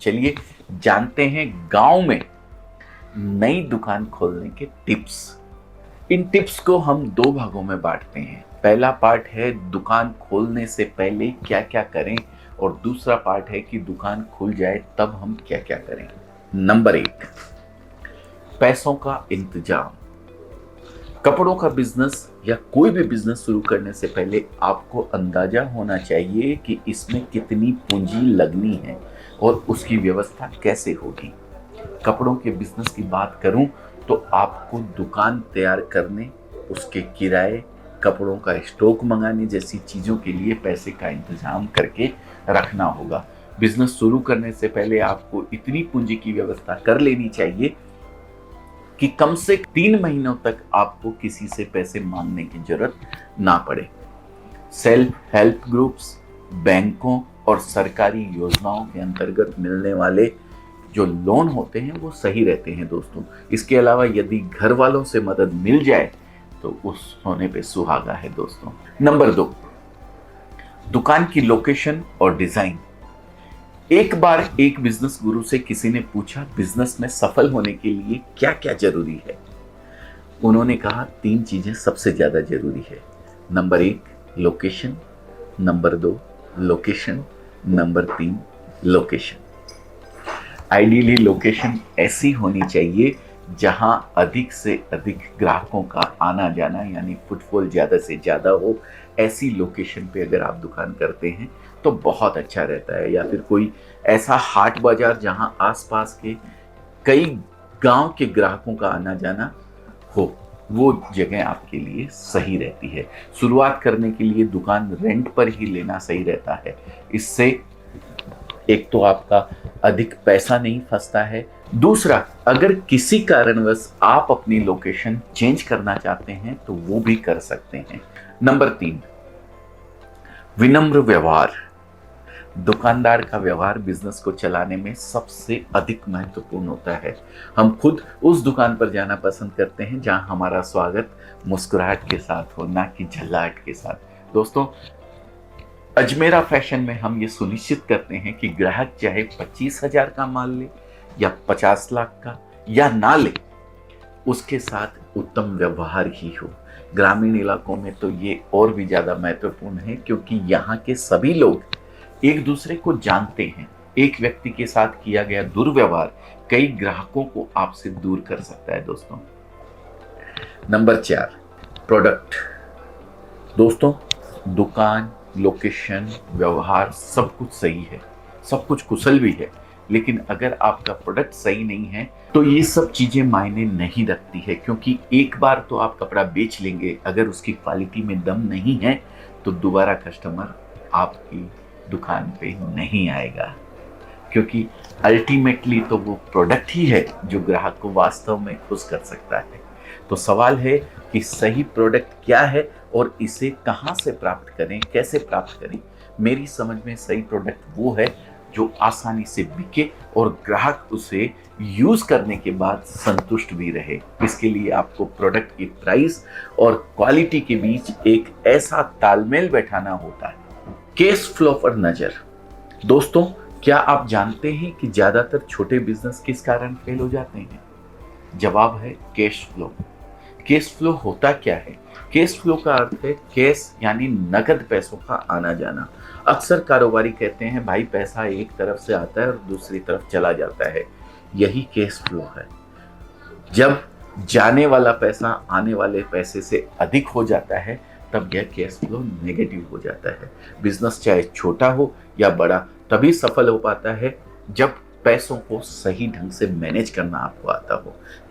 चलिए जानते हैं गांव में नई दुकान खोलने के टिप्स। इन टिप्स को हम दो भागों में बांटते हैं। पहला पार्ट है दुकान खोलने से पहले क्या क्या करें और दूसरा पार्ट है कि दुकान खुल जाए तब हम क्या क्या करें। नंबर 1, पैसों का इंतजाम। कपड़ों का बिजनेस या कोई भी बिजनेस शुरू करने से पहले आपको अंदाजा होना चाहिए कि इसमें कितनी पूंजी लगनी है और उसकी व्यवस्था कैसे होगी। कपड़ों के बिजनेस की बात करूं तो आपको दुकान तैयार करने, उसके किराए, कपड़ों का स्टॉक मंगाने जैसी चीज़ों के लिए पैसे का इंतजाम करके रखना होगा। बिजनेस शुरू करने से पहले आपको इतनी पूंजी की व्यवस्था कर लेनी चाहिए कि कम से 3 महीनों तक आपको किसी से पैसे मांगने की जरूरत ना पड़े। सेल्फ हेल्प ग्रुप्स, बैंकों और सरकारी योजनाओं के अंतर्गत मिलने वाले जो लोन होते हैं वो सही रहते हैं दोस्तों। इसके अलावा यदि घर वालों से मदद मिल जाए तो उस सोने पे सुहागा है दोस्तों। नंबर 2, दुकान की लोकेशन और डिजाइन। एक बार एक बिजनेस गुरु से किसी ने पूछा बिजनेस में सफल होने के लिए क्या क्या जरूरी है। उन्होंने कहा 3 चीजें सबसे ज्यादा जरूरी है। Number 1, location. Number 2, location. Number 3, location. Ideally location ऐसी होनी चाहिए जहां अधिक से अधिक ग्राहकों का आना जाना यानी फुटफॉल ज्यादा से ज्यादा हो। ऐसी लोकेशन पे अगर आप दुकान करते हैं तो बहुत अच्छा रहता है। या फिर कोई ऐसा हाट बाजार जहां आसपास के कई गांव के ग्राहकों का आना जाना हो, वो जगह आपके लिए सही रहती है। शुरुआत करने के लिए दुकान रेंट पर ही लेना सही रहता है। इससे एक तो आपका अधिक पैसा नहीं फंसता है, दूसरा अगर किसी कारणवश आप अपनी लोकेशन चेंज करना चाहते हैं तो वो भी कर सकते हैं। नंबर 3, विनम्र व्यवहार। दुकानदार का व्यवहार बिजनेस को चलाने में सबसे अधिक महत्वपूर्ण होता है। हम खुद उस दुकान पर जाना पसंद करते हैं जहां हमारा स्वागत मुस्कुराहट के साथ हो, ना कि झल्लाहट के साथ। दोस्तों, अजमेरा फैशन में हम ये सुनिश्चित करते हैं कि ग्राहक चाहे 25,000 का माल ले या 50 लाख का या ना ले, उसके साथ उत्तम व्यवहार ही हो। ग्रामीण इलाकों में तो ये और भी ज्यादा महत्वपूर्ण है क्योंकि यहाँ के सभी लोग एक दूसरे को जानते हैं। एक व्यक्ति के साथ किया गया दुर्व्यवहार कई ग्राहकों को आपसे दूर कर सकता है दोस्तों। Number 4, product. दोस्तों, दुकान, लोकेशन, व्यवहार सब कुछ सही है, सब कुछ कुशल भी है, लेकिन अगर आपका प्रोडक्ट सही नहीं है तो ये सब चीजें मायने नहीं रखती है। क्योंकि एक बार तो आप कपड़ा बेच लेंगे, अगर उसकी क्वालिटी में दम नहीं है तो दोबारा कस्टमर आपकी दुकान पे नहीं आएगा। क्योंकि अल्टीमेटली तो वो प्रोडक्ट ही है जो ग्राहक को वास्तव में खुश कर सकता है। तो सवाल है कि सही प्रोडक्ट क्या है और इसे कहां से प्राप्त करें, कैसे प्राप्त करें। मेरी समझ में सही प्रोडक्ट वो है जो आसानी से बिके और ग्राहक उसे यूज करने के बाद संतुष्ट भी रहे। इसके लिए आपको प्रोडक्ट की प्राइस और क्वालिटी के बीच एक ऐसा तालमेल बैठाना होता है। कैश फ्लो पर नजर। दोस्तों, क्या आप जानते हैं कि ज्यादातर छोटे बिजनेस किस कारण फेल हो जाते हैं? जवाब है कैश फ्लो। कैश फ्लो होता क्या है? कैश फ्लो का अर्थ है कैश यानी नकद पैसों का आना जाना। अक्सर कारोबारी कहते हैं भाई पैसा एक तरफ से आता है और दूसरी तरफ चला जाता है, यही कैश फ्लो है। जब जाने वाला पैसा आने वाले पैसे से अधिक हो जाता है तब यह कैश फ्लो नेगेटिव हो जाता है। बिजनेस चाहे छोटा हो या बड़ा तभी सफल हो पाता है जब पैसों को सही ढंग से मैनेज करना आपको आता हो।